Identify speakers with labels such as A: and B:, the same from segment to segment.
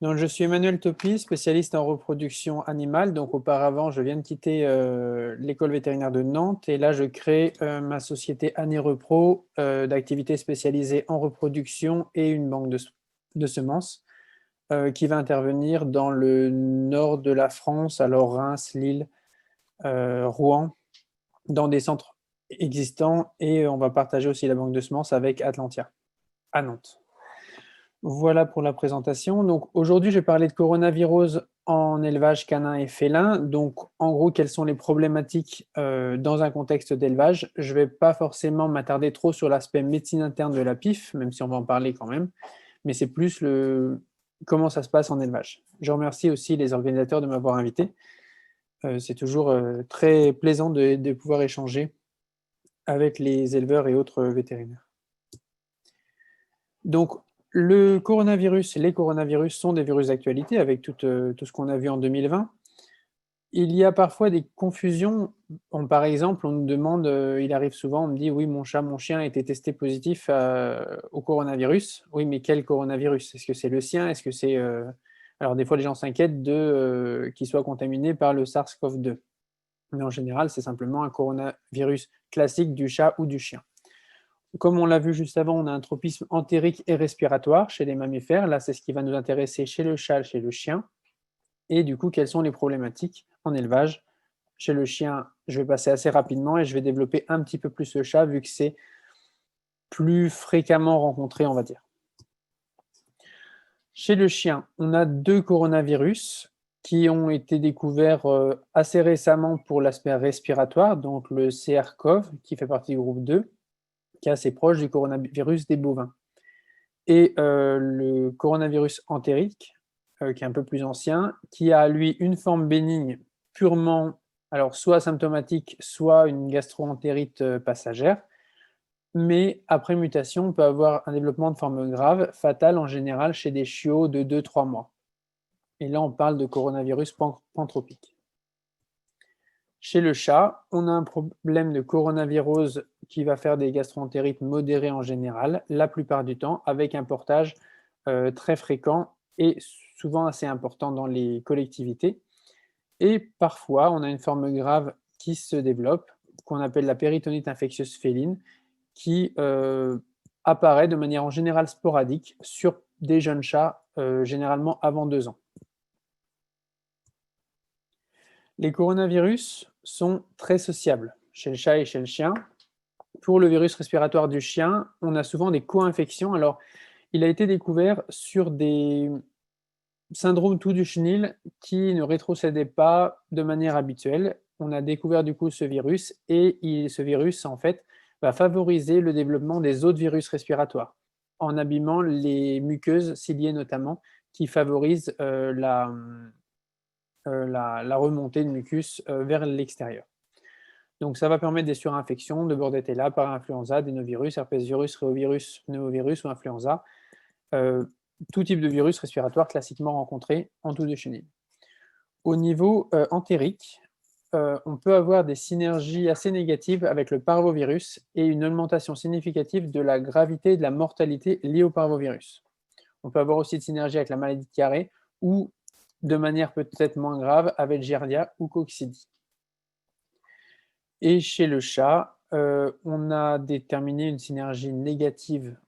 A: Donc, je suis Emmanuel Topy, spécialiste en reproduction animale. Donc, auparavant, je viens de quitter l'école vétérinaire de Nantes et là, je crée ma société Anirepro d'activités spécialisées en reproduction et une banque de semences qui va intervenir dans le nord de la France, alors Reims, Lille, Rouen, dans des centres existants et on va partager aussi la banque de semences avec Atlantia à Nantes. Voilà pour la présentation. Donc aujourd'hui, je vais parler de coronavirus en élevage canin et félin. Donc en gros, quelles sont les problématiques dans un contexte d'élevage? Je ne vais pas forcément m'attarder trop sur l'aspect médecine interne de la PIF, même si on va en parler quand même, mais c'est plus comment ça se passe en élevage. Je remercie aussi les organisateurs de m'avoir invité. C'est toujours très plaisant de pouvoir échanger avec les éleveurs et autres vétérinaires. Donc, les coronavirus sont des virus d'actualité avec tout ce qu'on a vu en 2020. Il y a parfois des confusions. Par exemple, on nous demande, il arrive souvent, on me dit: «Oui, mon chat, mon chien a été testé positif au coronavirus». Oui, mais quel coronavirus? Est-ce que c'est le sien? Est-ce que c'est, Alors des fois, les gens s'inquiètent qu'il soit contaminé par le SARS-CoV-2. Mais en général, c'est simplement un coronavirus classique du chat ou du chien. Comme on l'a vu juste avant, on a un tropisme entérique et respiratoire chez les mammifères. Là, c'est ce qui va nous intéresser chez le chat, chez le chien. Et du coup, quelles sont les problématiques en élevage? Chez le chien, je vais passer assez rapidement et je vais développer un petit peu plus le chat vu que c'est plus fréquemment rencontré, on va dire. Chez le chien, on a 2 coronavirus qui ont été découverts assez récemment pour l'aspect respiratoire, donc le CR-CoV qui fait partie du groupe 2, qui est assez proche du coronavirus des bovins. Et le coronavirus entérique, qui est un peu plus ancien, qui a lui une forme bénigne purement, alors soit asymptomatique, soit une gastro-entérite passagère, mais après mutation, on peut avoir un développement de forme grave, fatale en général chez des chiots de 2-3 mois. Et là, on parle de coronavirus pantropique. Chez le chat, on a un problème de coronavirose qui va faire des gastro-entérites modérées en général, la plupart du temps, avec un portage très fréquent et souvent assez important dans les collectivités. Et parfois, on a une forme grave qui se développe, qu'on appelle la péritonite infectieuse féline, qui apparaît de manière en général sporadique sur des jeunes chats, généralement avant 2 ans. Les coronavirus sont très sociables chez le chat et chez le chien. Pour le virus respiratoire du chien, on a souvent des co-infections. Alors, il a été découvert sur des syndromes tout du chenil qui ne rétrocédaient pas de manière habituelle. On a découvert du coup ce virus et ce virus, en fait, va favoriser le développement des autres virus respiratoires en abîmant les muqueuses ciliées notamment qui favorisent la remontée de mucus vers l'extérieur. Donc ça va permettre des surinfections de Bordetella, parainfluenza, adénovirus, herpesvirus, réovirus, pneumovirus ou influenza, tout type de virus respiratoire classiquement rencontré en toux de chenille. Au niveau entérique, on peut avoir des synergies assez négatives avec le parvovirus et une augmentation significative de la gravité et de la mortalité liée au parvovirus. On peut avoir aussi de synergie avec la maladie de Chiari ou, de manière peut-être moins grave, avec Giardia ou Coccidie. Et chez le chat, on a déterminé une synergie négative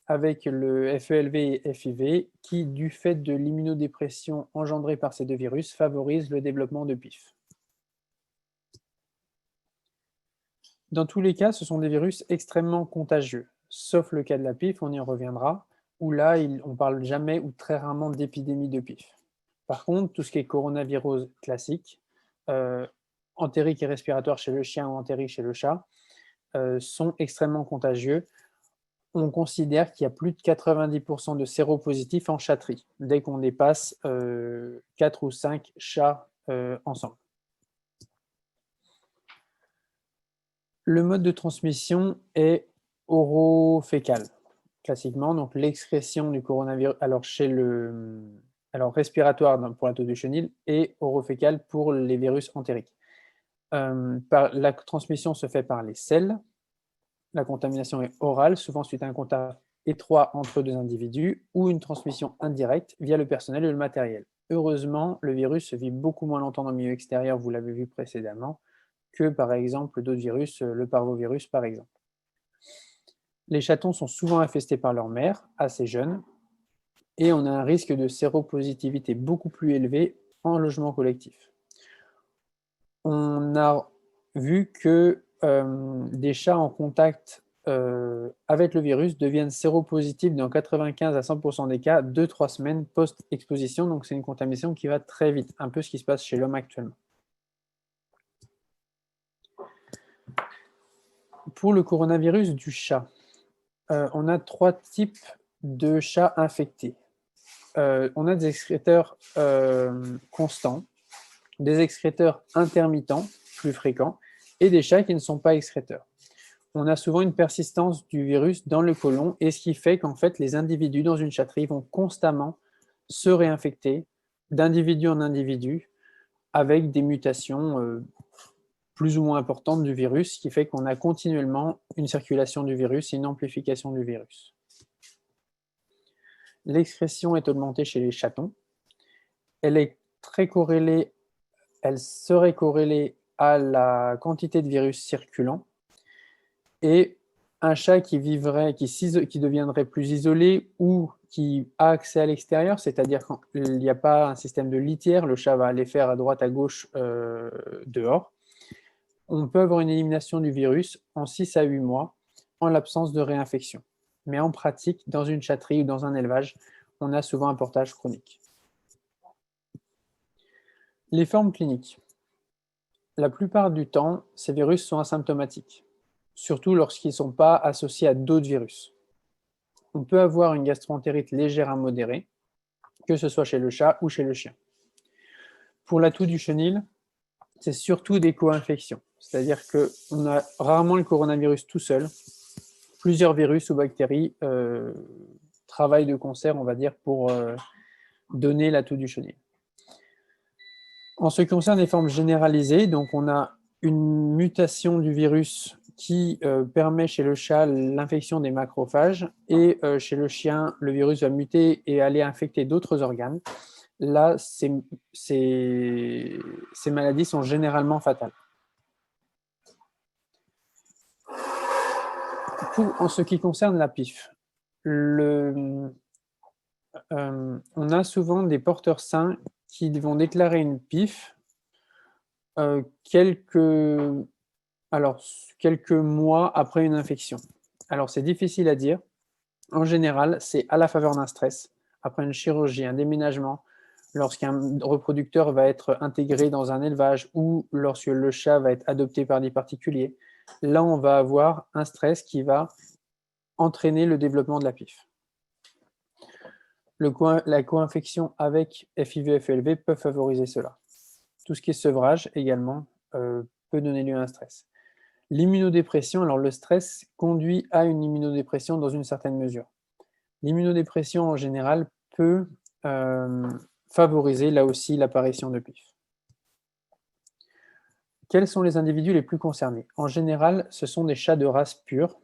A: avec le FELV et FIV qui, du fait de l'immunodépression engendrée par ces 2 virus, favorise le développement de PIF. Dans tous les cas, ce sont des virus extrêmement contagieux, sauf le cas de la PIF, on y reviendra, où là, on ne parle jamais ou très rarement d'épidémie de PIF. Par contre, tout ce qui est coronavirus classique, entérique et respiratoire chez le chien ou entérique chez le chat, sont extrêmement contagieux. On considère qu'il y a plus de 90% de séropositifs en chatterie, dès qu'on dépasse 4 ou 5 chats ensemble. Le mode de transmission est orofécal, classiquement. Donc l'excrétion du coronavirus, respiratoire pour la toux du chenil et orofécal pour les virus entériques. La transmission se fait par les selles. La contamination est orale, souvent suite à un contact étroit entre deux individus ou une transmission indirecte via le personnel et le matériel. Heureusement, le virus vit beaucoup moins longtemps dans le milieu extérieur, vous l'avez vu précédemment, que par exemple d'autres virus, le parvovirus par exemple. Les chatons sont souvent infestés par leur mère, assez jeunes, et on a un risque de séropositivité beaucoup plus élevé en logement collectif. On a vu que des chats en contact avec le virus deviennent séropositifs dans 95 à 100% des cas 2-3 semaines post-exposition, donc c'est une contamination qui va très vite, un peu ce qui se passe chez l'homme actuellement. Pour le coronavirus du chat, on a 3 types de chats infectés. On a des excréteurs constants, des excréteurs intermittents, plus fréquents, et des chats qui ne sont pas excréteurs. On a souvent une persistance du virus dans le côlon, et ce qui fait qu'en fait, les individus dans une chatterie vont constamment se réinfecter d'individu en individu avec des mutations plus ou moins importantes du virus, ce qui fait qu'on a continuellement une circulation du virus et une amplification du virus. L'excrétion est augmentée chez les chatons. Elle est très corrélée, elle serait corrélée à la quantité de virus circulant. Et un chat qui deviendrait plus isolé ou qui a accès à l'extérieur, c'est-à-dire quand il n'y a pas un système de litière, le chat va aller faire à droite, à gauche dehors. On peut avoir une élimination du virus en 6 à 8 mois en l'absence de réinfection. Mais en pratique, dans une chatterie ou dans un élevage, on a souvent un portage chronique. Les formes cliniques. La plupart du temps, ces virus sont asymptomatiques, surtout lorsqu'ils ne sont pas associés à d'autres virus. On peut avoir une gastroentérite légère à modérée, que ce soit chez le chat ou chez le chien. Pour la toux du chenil, c'est surtout des co-infections, c'est-à-dire qu'on a rarement le coronavirus tout seul. Plusieurs virus ou bactéries travaillent de concert, on va dire, pour donner la toux du chenil. En ce qui concerne les formes généralisées, donc on a une mutation du virus qui permet chez le chat l'infection des macrophages et chez le chien, le virus va muter et aller infecter d'autres organes. Là, ces maladies sont généralement fatales. En ce qui concerne la PIF, on a souvent des porteurs sains qui vont déclarer une PIF quelques mois après une infection. Alors, c'est difficile à dire. En général, c'est à la faveur d'un stress, après une chirurgie, un déménagement, lorsqu'un reproducteur va être intégré dans un élevage ou lorsque le chat va être adopté par des particuliers. Là, on va avoir un stress qui va entraîner le développement de la PIF. La co-infection avec FIV-FELV élevé peut favoriser cela. Tout ce qui est sevrage également peut donner lieu à un stress. L'immunodépression, alors le stress conduit à une immunodépression dans une certaine mesure. L'immunodépression en général peut favoriser là aussi l'apparition de PIF. Quels sont les individus les plus concernés? En général, ce sont des chats de race pure,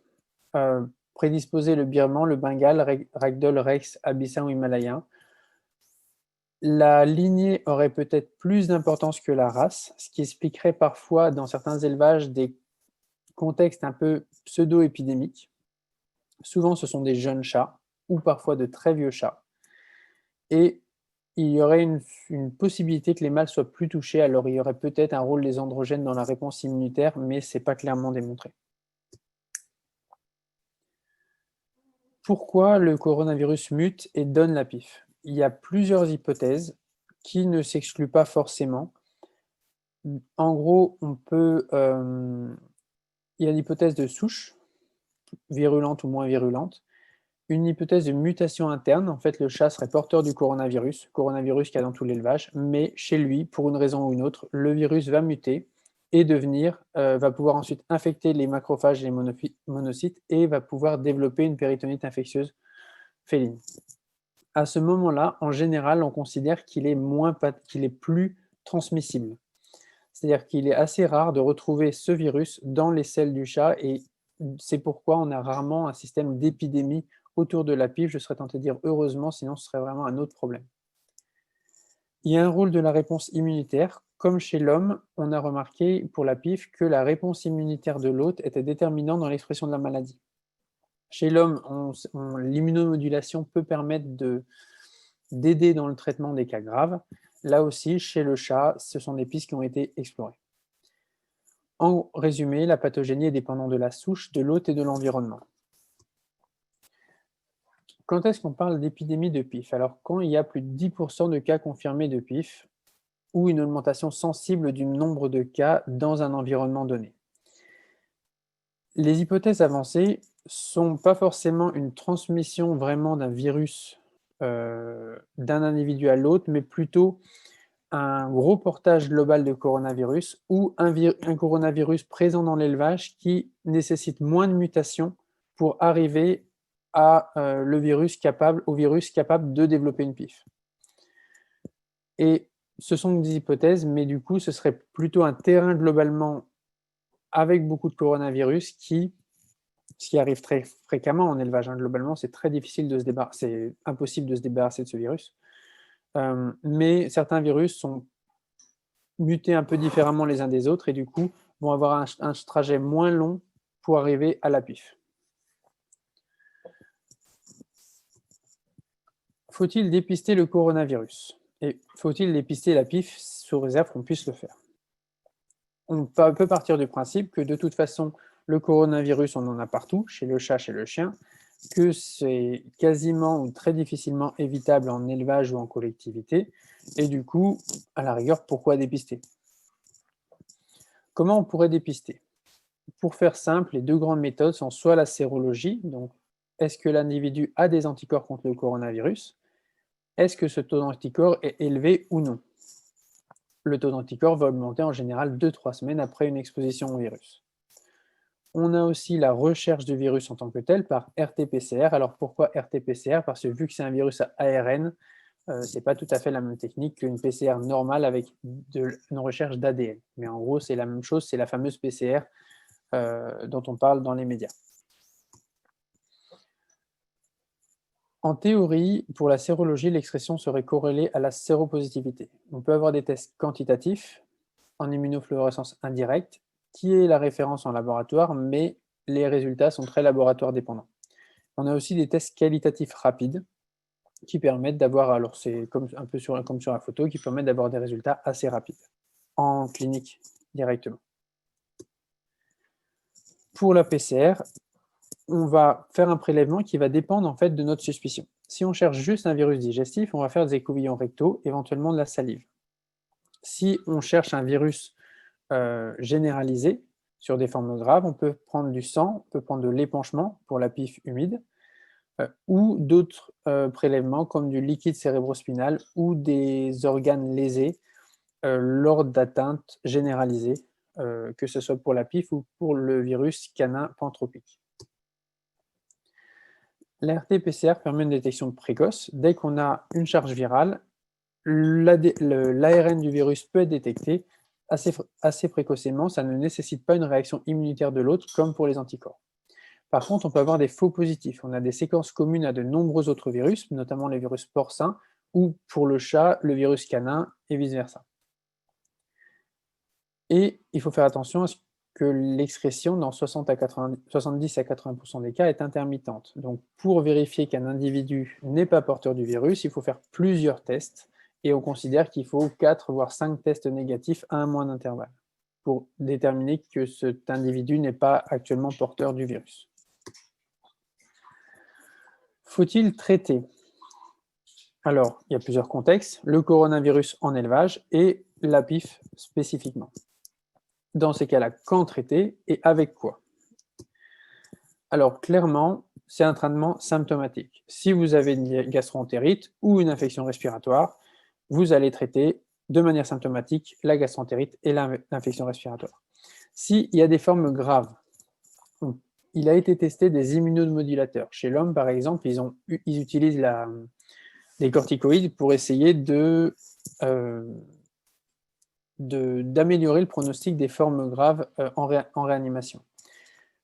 A: prédisposés le birman, le bengale, ragdoll, rex, abyssin ou himalayen. La lignée aurait peut-être plus d'importance que la race, ce qui expliquerait parfois dans certains élevages des contextes un peu pseudo-épidémiques. Souvent, ce sont des jeunes chats ou parfois de très vieux chats. Et il y aurait une possibilité que les mâles soient plus touchés, alors il y aurait peut-être un rôle des androgènes dans la réponse immunitaire, mais ce n'est pas clairement démontré. Pourquoi le coronavirus mute et donne la PIF? Il y a plusieurs hypothèses qui ne s'excluent pas forcément. En gros, il y a l'hypothèse de souche, virulente ou moins virulente, une hypothèse de mutation interne, en fait le chat serait porteur du coronavirus qu'il y a dans tout l'élevage, mais chez lui, pour une raison ou une autre, le virus va muter et va pouvoir ensuite infecter les macrophages et les monocytes et va pouvoir développer une péritonite infectieuse féline. À ce moment-là, en général, on considère qu'il est plus transmissible. C'est-à-dire qu'il est assez rare de retrouver ce virus dans les selles du chat et c'est pourquoi on a rarement un système d'épidémie autour de la PIF, je serais tenté de dire heureusement, sinon ce serait vraiment un autre problème. Il y a un rôle de la réponse immunitaire. Comme chez l'homme, on a remarqué pour la PIF que la réponse immunitaire de l'hôte était déterminante dans l'expression de la maladie. Chez l'homme, l'immunomodulation peut permettre d'aider dans le traitement des cas graves. Là aussi, chez le chat, ce sont des pistes qui ont été explorées. En résumé, la pathogénie est dépendante de la souche, de l'hôte et de l'environnement. Quand est-ce qu'on parle d'épidémie de PIF? Alors, quand il y a plus de 10% de cas confirmés de PIF ou une augmentation sensible du nombre de cas dans un environnement donné. Les hypothèses avancées sont pas forcément une transmission vraiment d'un virus d'un individu à l'autre, mais plutôt un gros portage global de coronavirus ou un coronavirus présent dans l'élevage qui nécessite moins de mutations pour arriver à au virus capable de développer une PIF. Et ce sont des hypothèses, mais du coup, ce serait plutôt un terrain globalement avec beaucoup de coronavirus ce qui arrive très fréquemment en élevage. Globalement, c'est très difficile c'est impossible de se débarrasser de ce virus. Mais certains virus sont mutés un peu différemment les uns des autres et du coup vont avoir un trajet moins long pour arriver à la PIF. Faut-il dépister le coronavirus? Et faut-il dépister la PIF sous réserve qu'on puisse le faire? On peut partir du principe que de toute façon, le coronavirus, on en a partout, chez le chat, chez le chien, que c'est quasiment ou très difficilement évitable en élevage ou en collectivité, et du coup, à la rigueur, pourquoi dépister? Comment on pourrait dépister? Pour faire simple, les deux grandes méthodes sont soit la sérologie, donc est-ce que l'individu a des anticorps contre le coronavirus? Est-ce que ce taux d'anticorps est élevé ou non? Le taux d'anticorps va augmenter en général 2-3 semaines après une exposition au virus. On a aussi la recherche du virus en tant que tel par RT-PCR. Alors pourquoi RT-PCR? Parce que vu que c'est un virus à ARN, ce n'est pas tout à fait la même technique qu'une PCR normale avec une recherche d'ADN. Mais en gros, c'est la même chose, c'est la fameuse PCR dont on parle dans les médias. En théorie, pour la sérologie, l'expression serait corrélée à la séropositivité. On peut avoir des tests quantitatifs en immunofluorescence indirecte, qui est la référence en laboratoire, mais les résultats sont très laboratoire dépendants. On a aussi des tests qualitatifs rapides qui permettent d'avoir, alors c'est un peu comme sur la photo, qui permettent d'avoir des résultats assez rapides en clinique directement. Pour la PCR, on va faire un prélèvement qui va dépendre en fait de notre suspicion. Si on cherche juste un virus digestif, on va faire des écouvillons rectaux, éventuellement de la salive. Si on cherche un virus généralisé sur des formes graves, on peut prendre du sang, on peut prendre de l'épanchement pour la PIF humide, ou d'autres prélèvements comme du liquide cérébrospinal ou des organes lésés lors d'atteintes généralisées, que ce soit pour la PIF ou pour le virus canin pantropique. La RT-PCR permet une détection précoce. Dès qu'on a une charge virale, l'ARN du virus peut être détecté assez précocement. Ça ne nécessite pas une réaction immunitaire de l'autre, comme pour les anticorps. Par contre, on peut avoir des faux positifs. On a des séquences communes à de nombreux autres virus, notamment les virus porcins, ou pour le chat, le virus canin, et vice-versa. Et il faut faire attention à ce que l'expression dans 70 à 80% des cas est intermittente. Donc pour vérifier qu'un individu n'est pas porteur du virus, il faut faire plusieurs tests, et on considère qu'il faut 4 voire 5 tests négatifs à un mois d'intervalle pour déterminer que cet individu n'est pas actuellement porteur du virus. Faut-il traiter? Alors, il y a plusieurs contextes, le coronavirus en élevage et la PIF spécifiquement. Dans ces cas-là, quand traiter et avec quoi? Alors, clairement, c'est un traitement symptomatique. Si vous avez une gastroentérite ou une infection respiratoire, vous allez traiter de manière symptomatique la gastroentérite et l'infection respiratoire. S'il y a des formes graves, il a été testé des immunomodulateurs. Chez l'homme, par exemple, ils utilisent des corticoïdes pour essayer d'améliorer le pronostic des formes graves en réanimation.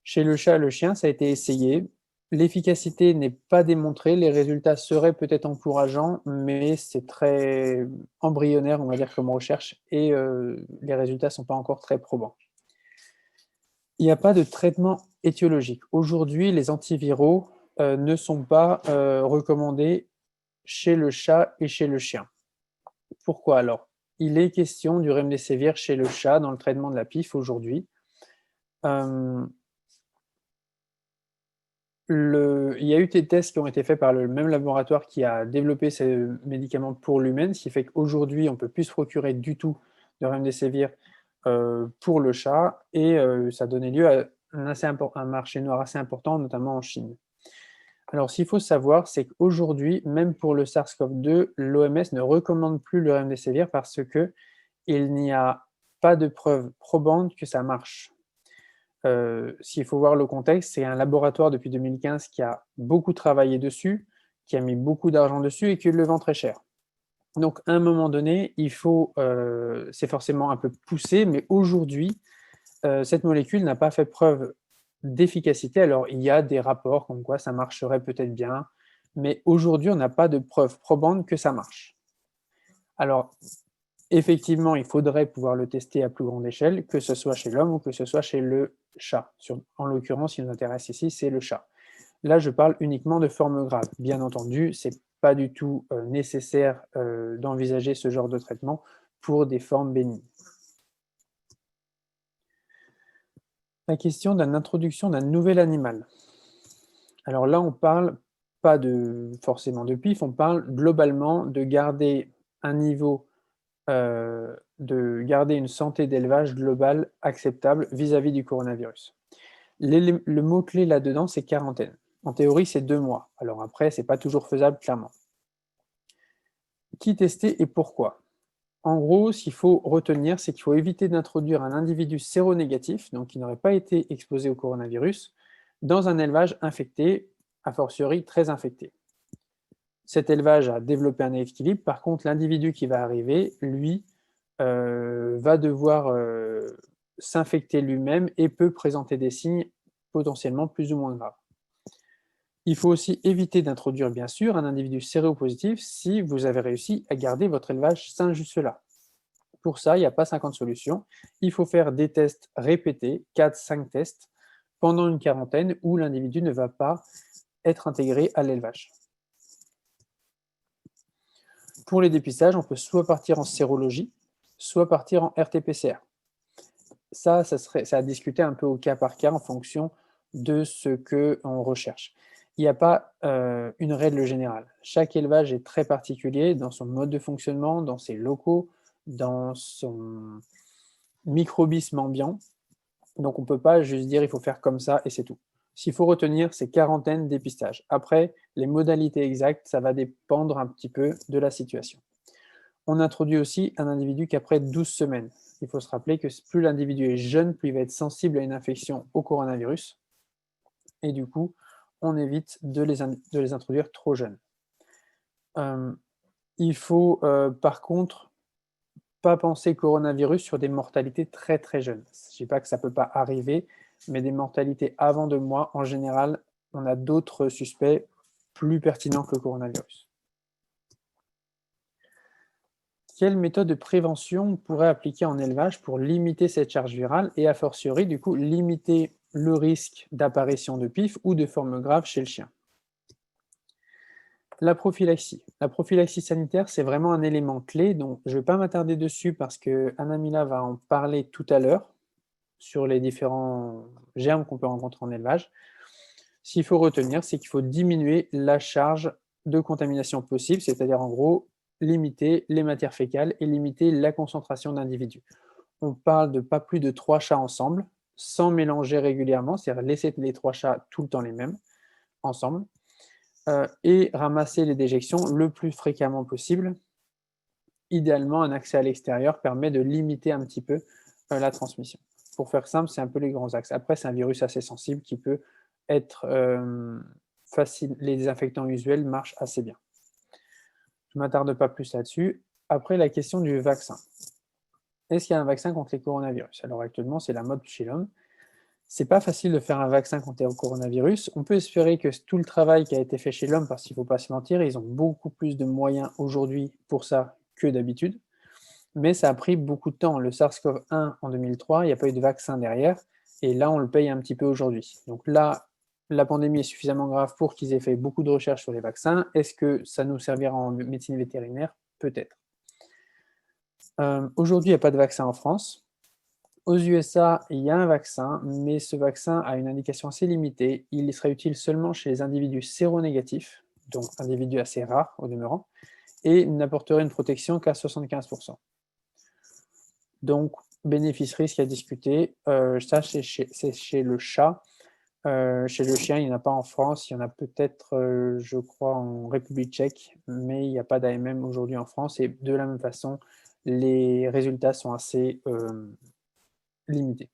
A: Chez le chat et le chien, ça a été essayé. L'efficacité n'est pas démontrée, les résultats seraient peut-être encourageants, mais c'est très embryonnaire, on va dire, comme recherche, et les résultats ne sont pas encore très probants. Il n'y a pas de traitement étiologique. Aujourd'hui, les antiviraux ne sont pas recommandés chez le chat et chez le chien. Pourquoi alors? Il est question du remdesivir chez le chat dans le traitement de la PIF aujourd'hui. Il y a eu des tests qui ont été faits par le même laboratoire qui a développé ces médicaments pour l'humain, ce qui fait qu'aujourd'hui, on ne peut plus se procurer du tout de remdesivir pour le chat, et ça a donné lieu à un marché noir assez important, notamment en Chine. Alors, ce qu'il faut savoir, c'est qu'aujourd'hui, même pour le SARS-CoV-2, l'OMS ne recommande plus le remdesivir parce qu'il n'y a pas de preuves probantes que ça marche. S'il faut voir le contexte, c'est un laboratoire depuis 2015 qui a beaucoup travaillé dessus, qui a mis beaucoup d'argent dessus et qui le vend très cher. Donc, à un moment donné, c'est forcément un peu poussé, mais aujourd'hui, cette molécule n'a pas fait preuve d'efficacité. Alors, il y a des rapports comme quoi ça marcherait peut-être bien, mais aujourd'hui, on n'a pas de preuve probante que ça marche. Alors, effectivement, il faudrait pouvoir le tester à plus grande échelle, que ce soit chez l'homme ou que ce soit chez le chat. En l'occurrence, ce qui nous intéresse ici, c'est le chat. Là, je parle uniquement de formes graves. Bien entendu, ce n'est pas du tout nécessaire d'envisager ce genre de traitement pour des formes bénignes. La question d'introduction d'un nouvel animal. Alors là, on parle pas forcément de PIF, on parle globalement de garder un niveau, de garder une santé d'élevage globale acceptable vis-à-vis du coronavirus. Le mot-clé là-dedans, c'est quarantaine. En théorie, c'est 2 mois. Alors après, c'est pas toujours faisable, clairement. Qui tester et pourquoi? En gros, ce qu'il faut retenir, c'est qu'il faut éviter d'introduire un individu séronégatif, donc qui n'aurait pas été exposé au coronavirus, dans un élevage infecté, a fortiori très infecté. Cet élevage a développé un équilibre, par contre, l'individu qui va arriver, lui, va devoir s'infecter lui-même et peut présenter des signes potentiellement plus ou moins graves. Il faut aussi éviter d'introduire, bien sûr, un individu séropositif si vous avez réussi à garder votre élevage sain jusque-là. Pour ça, il n'y a pas 50 solutions. Il faut faire des tests répétés, 4-5 tests, pendant une quarantaine où l'individu ne va pas être intégré à l'élevage. Pour les dépistages, on peut soit partir en sérologie, soit partir en RT-PCR. Ça à discuter un peu au cas par cas en fonction de ce qu'on recherche. Il n'y a pas une règle générale. Chaque élevage est très particulier dans son mode de fonctionnement, dans ses locaux, dans son microbisme ambiant. Donc on ne peut pas juste dire il faut faire comme ça et c'est tout. S'il faut retenir, c'est quarantaine dépistage. Après, les modalités exactes, ça va dépendre un petit peu de la situation. On introduit aussi un individu qu'après 12 semaines. Il faut se rappeler que plus l'individu est jeune, plus il va être sensible à une infection au coronavirus. Et du coup, on évite de les introduire trop jeunes. Il faut par contre pas penser coronavirus sur des mortalités très très jeunes. Je ne dis pas que ça ne peut pas arriver, mais des mortalités avant 2 mois, en général, on a d'autres suspects plus pertinents que le coronavirus. Quelle méthode de prévention on pourrait appliquer en élevage pour limiter cette charge virale et a fortiori, du coup, limiter le risque d'apparition de PIF ou de formes graves chez le chien? La prophylaxie. La prophylaxie sanitaire, c'est vraiment un élément clé, donc je ne vais pas m'attarder dessus parce que Anna-Mila va en parler tout à l'heure sur les différents germes qu'on peut rencontrer en élevage. Ce qu'il faut retenir, c'est qu'il faut diminuer la charge de contamination possible, c'est-à-dire en gros limiter les matières fécales et limiter la concentration d'individus. On parle de pas plus de 3 chats ensemble, sans mélanger régulièrement, c'est-à-dire laisser les 3 chats tout le temps les mêmes, ensemble, et ramasser les déjections le plus fréquemment possible. Idéalement, un accès à l'extérieur permet de limiter un petit peu la transmission. Pour faire simple, c'est un peu les grands axes. Après, c'est un virus assez sensible qui peut être facile. Les désinfectants usuels marchent assez bien. Je ne m'attarde pas plus là-dessus. Après, la question du vaccin. Est-ce qu'il y a un vaccin contre les coronavirus? Alors actuellement, c'est la mode chez l'homme. C'est pas facile de faire un vaccin contre le coronavirus. On peut espérer que tout le travail qui a été fait chez l'homme, parce qu'il ne faut pas se mentir, ils ont beaucoup plus de moyens aujourd'hui pour ça que d'habitude. Mais ça a pris beaucoup de temps. Le SARS-CoV-1 en 2003, il n'y a pas eu de vaccin derrière. Et là, on le paye un petit peu aujourd'hui. Donc là, la pandémie est suffisamment grave pour qu'ils aient fait beaucoup de recherches sur les vaccins. Est-ce que ça nous servira en médecine vétérinaire? Peut-être. Aujourd'hui, il n'y a pas de vaccin en France. Aux USA, il y a un vaccin, mais ce vaccin a une indication assez limitée. Il serait utile seulement chez les individus séronégatifs, donc individus assez rares au demeurant, et n'apporterait une protection qu'à 75%. Donc, bénéfice-risque à discuter. Ça, c'est chez le chat. Chez le chien, il n'y en a pas en France. Il y en a peut-être, je crois, en République tchèque, mais il n'y a pas d'AMM aujourd'hui en France. Et de la même façon, les résultats sont assez limités.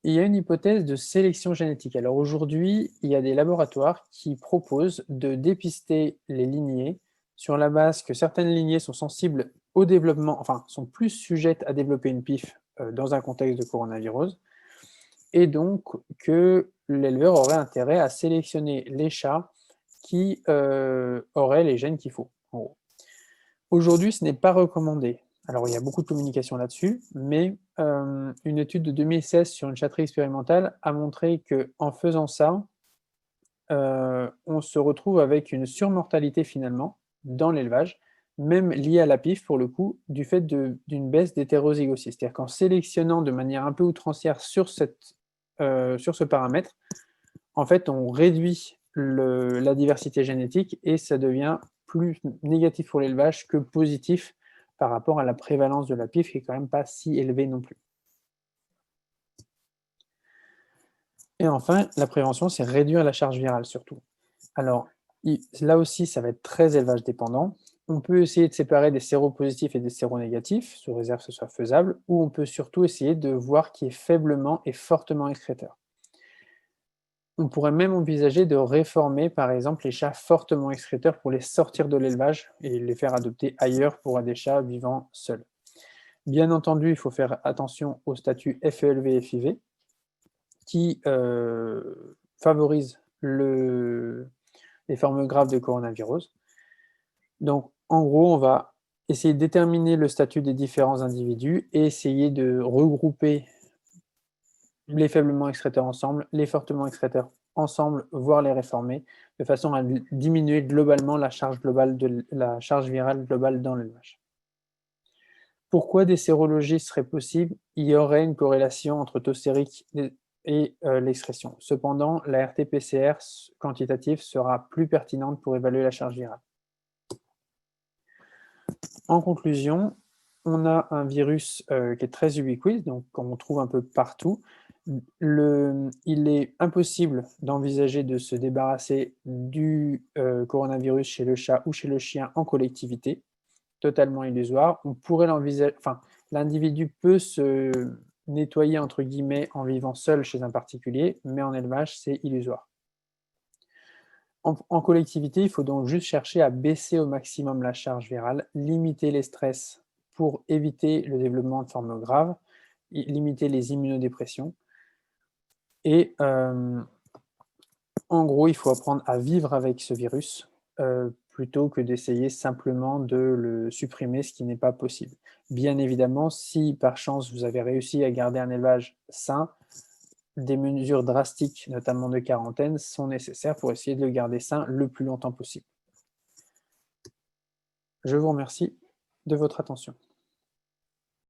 A: Il y a une hypothèse de sélection génétique. Alors aujourd'hui, il y a des laboratoires qui proposent de dépister les lignées sur la base que certaines lignées sont sensibles au développement, enfin, sont plus sujettes à développer une PIF dans un contexte de coronavirus, et donc que l'éleveur aurait intérêt à sélectionner les chats qui auraient les gènes qu'il faut, en gros. Aujourd'hui, ce n'est pas recommandé. Alors, il y a beaucoup de communication là-dessus, mais une étude de 2016 sur une chatterie expérimentale a montré qu'en faisant ça, on se retrouve avec une surmortalité finalement dans l'élevage, même liée à la PIF pour le coup, du fait d'une baisse d'hétérozygosie. C'est-à-dire qu'en sélectionnant de manière un peu outrancière sur ce paramètre, en fait, on réduit la diversité génétique et ça devient plus négatif pour l'élevage que positif par rapport à la prévalence de la PIF qui est quand même pas si élevée non plus. Et enfin, la prévention, c'est réduire la charge virale surtout. Alors, là aussi, ça va être très élevage dépendant. On peut essayer de séparer des séropositifs et des séronégatifs, sous réserve que ce soit faisable, ou on peut surtout essayer de voir qui est faiblement et fortement excréteur. On pourrait même envisager de réformer, par exemple, les chats fortement excréteurs pour les sortir de l'élevage et les faire adopter ailleurs pour des chats vivant seuls. Bien entendu, il faut faire attention au statut FELV et FIV qui favorise les formes graves de coronavirus. Donc, en gros, on va essayer de déterminer le statut des différents individus et essayer de regrouper les faiblement excréteurs ensemble, les fortement excréteurs ensemble, voire les réformer, de façon à diminuer globalement la charge virale globale dans l'élevage. Pourquoi des sérologies seraient possibles? Il y aurait une corrélation entre taux sérique et l'excrétion. Cependant, la RT-PCR quantitative sera plus pertinente pour évaluer la charge virale. En conclusion, on a un virus qui est très ubiquiteux, donc qu'on trouve un peu partout. Il est impossible d'envisager de se débarrasser du coronavirus chez le chat ou chez le chien en collectivité, totalement illusoire. On pourrait l'envisager, enfin, l'individu peut se nettoyer entre guillemets en vivant seul chez un particulier, mais en élevage, c'est illusoire. En collectivité, il faut donc juste chercher à baisser au maximum la charge virale, limiter les stress pour éviter le développement de formes graves, limiter les immunodépressions. Et en gros, il faut apprendre à vivre avec ce virus plutôt que d'essayer simplement de le supprimer, ce qui n'est pas possible. Bien évidemment, si par chance vous avez réussi à garder un élevage sain, des mesures drastiques, notamment de quarantaine, sont nécessaires pour essayer de le garder sain le plus longtemps possible. Je vous remercie de votre attention.